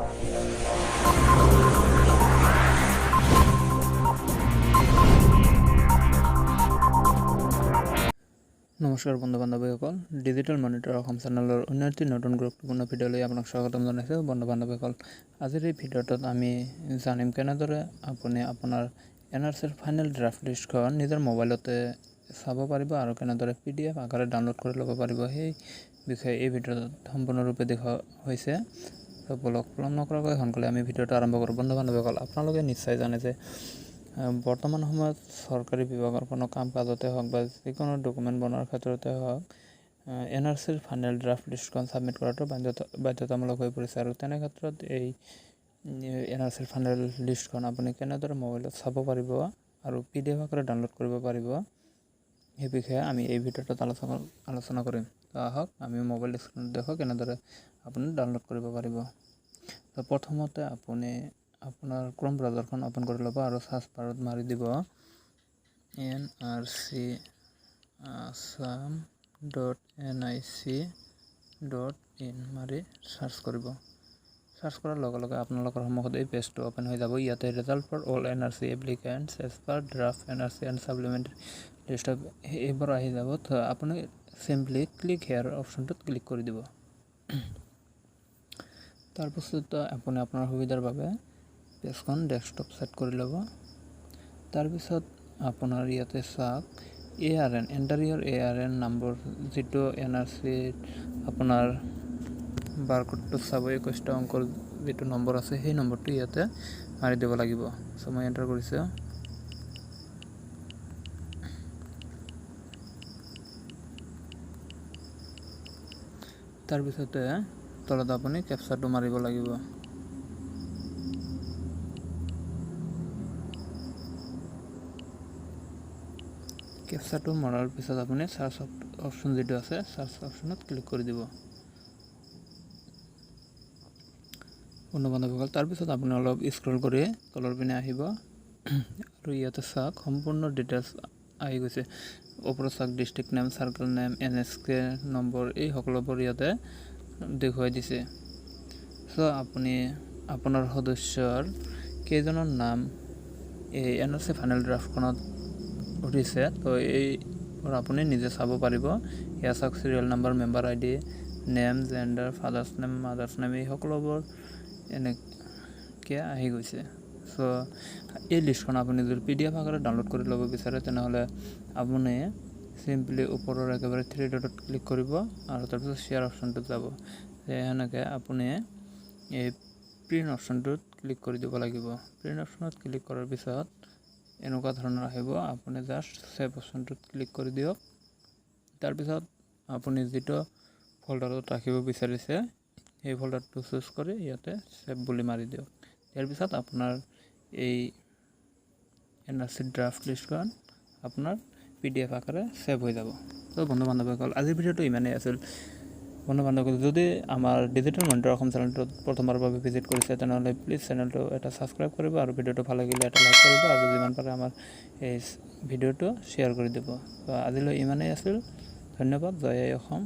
নমস্কাৰ বন্ধু বান্ধৱীসকল, digital monitor Assam চেনেলৰ উন্নতি নতুন গুৰুত্বপূৰ্ণ ভিডিঅ'লৈ আপোনাক স্বাগতম জনাইছোঁ। বন্ধু বান্ধৱীসকল, আজিৰ এই ভিডিঅ'টোত আমি জানিম কেনেদৰে আপুনি আপোনাৰ NRCৰ ফাইনেল ড্ৰাফ্ট লিষ্টখন নিজৰ মোবাইলতে চাব পাৰিব আৰু কেনেদৰে PDF আকাৰে ডাউনলোড কৰি ল'ব পাৰিব সেই বিষয়ে এই ভিডিঅ'ত সম্পূৰ্ণৰূপে দেখুওৱা হৈছে। তো বলক পলম নকৰাকৈ সোনকালে আমি ভিডিঅ'টো আৰম্ভ কৰোঁ। বন্ধু বান্ধৱীসকল, আপোনালোকে নিশ্চয় জানে যে বৰ্তমান সময়ত চৰকাৰী বিভাগৰ কোনো কাম কাজতে হওক বা যিকোনো ডকুমেণ্ট বনোৱাৰ ক্ষেত্ৰতে হওক NRCৰ ফাইনেল ড্ৰাফ্ট লিষ্টখন ছাবমিট কৰাটো বাধ্যতামূলক হৈ পৰিছে। আৰু তেনে ক্ষেত্ৰত এই NRCৰ ফাইনেল লিষ্টখন আপুনি কেনেদৰে মোবাইলত চাব পাৰিব আৰু PDF আকাৰে ডাউনলোড কৰিব পাৰিব সেই বিষয়ে আমি এই ভিডিঅ'টোত আলোচনা কৰিম। তো আহক আমি মোবাইল স্ক্ৰীনত দেখোঁ কেনেদৰে আপুনি ডাউনলোড কৰিব পাৰিব। তো প্ৰথমতে আপুনি আপোনাৰ ক্ৰম ব্ৰাউজাৰখন অপেন কৰি ল'ব আৰু সাৰ্চ বাৰত মাৰি দিব nrc.assam.nic.in মাৰি সাৰ্চ কৰিব। সাৰ্চ কৰাৰ লগে লগে আপোনালোকৰ সন্মুখত এই পেজটো অপেন হৈ যাব। ইয়াতে result for all NRC applicants as per draft NRC and supplementary list এইবোৰ আহি যাব। তো আপুনি চিম্পলি ক্লিক হেয়াৰ অপশ্যনটোত ক্লিক কৰি দিব। তাৰপিছত আপুনি আপোনাৰ সুবিধাৰ বাবে পেজখন ডেস্কটপ ছেট কৰি ল'ব। তাৰপিছত আপোনাৰ ইয়াতে চাওক ARN এণ্টাৰ ইয়ৰ ARN নম্বৰ, যিটো NRC আপোনাৰ বাৰকোডটো চাব 21টা অংকৰ যিটো নম্বৰ আছে সেই নম্বৰটো ইয়াতে মাৰি দিব লাগিব। চ' মই এণ্টাৰ কৰিছোঁ। তাৰপিছতে তলত আপুনি কেপচাটো মাৰিব লাগিব। কেপচাটো মৰাৰ পিছত আপুনি সাৰ্চ অপশ্যন যিটো আছে সাৰ্চ অপশ্যনত ক্লিক কৰি দিব। বন্ধু বান্ধৱীসকল, তাৰপিছত আপুনি অলপ স্ক্ৰল কৰি তলৰ পিনে আহিব আৰু ইয়াতে চাওক সম্পূৰ্ণ ডিটেইলছ আহি গৈছে। ওপৰত চাওক district name, circle name, NSK number, এই সকলোবোৰ ইয়াতে দেখুৱাই দিছে। চ' আপুনি আপোনাৰ সদস্যৰ কেইজনৰ নাম এই NRC ফাইনেল ড্ৰাফ্টখনত উঠিছে, তো এইবোৰ আপুনি নিজে চাব পাৰিব। ইয়াত চাওক serial number, member ID, name, gender, father's name, mothers name, এই সকলোবোৰ এনেকৈ আহি গৈছে। চ' এই লিষ্টখন আপুনি যদি PDF আকাৰে ডাউনলোড কৰি ল'ব বিচাৰে তেনেহ'লে আপুনি চিম্পলি ওপৰৰ একেবাৰে 3 ডটত ক্লিক কৰিব আৰু তাৰপিছত শ্বেয়াৰ অপশ্যনটোত যাব। সেনেকৈ আপুনি এই প্ৰিণ্ট অপশ্যনটোত ক্লিক কৰি দিব লাগিব। প্ৰিণ্ট অপশ্যনত ক্লিক কৰাৰ পিছত এনেকুৱা ধৰণৰ আহিব। আপুনি জাষ্ট ছেভ অপশ্যনটোত ক্লিক কৰি দিয়ক। তাৰপিছত আপুনি যিটো ফল্ডাৰত ৰাখিব বিচাৰিছে সেই ফল্ডাৰটো চুজ কৰি ইয়াতে ছেভ বুলি মাৰি দিয়ক। ইয়াৰ পিছত আপোনাৰ এই NRC ড্ৰাফ্ট লিষ্টখন আপোনাৰ PDF আকাৰে ছেভ হৈ যাব। তো বন্ধু বান্ধৱীসকল, আজিৰ ভিডিঅ'টো ইমানেই আছিল। বন্ধু বান্ধৱীসকল, যদি আমাৰ ডিজিটেল মনিটৰ অসম চেনেলটোত প্ৰথমবাৰৰ বাবে ভিজিট কৰিছে তেনেহ'লে প্লিজ চেনেলটো এটা ছাবস্ক্ৰাইব কৰিব আৰু ভিডিঅ'টো ভাল লাগিলে এটা লাইক কৰিব আৰু যিমান পাৰে আমাৰ এই ভিডিঅ'টো শ্বেয়াৰ কৰি দিব। তো আজিলৈ ইমানেই আছিল। ধন্যবাদ। জয় অসম।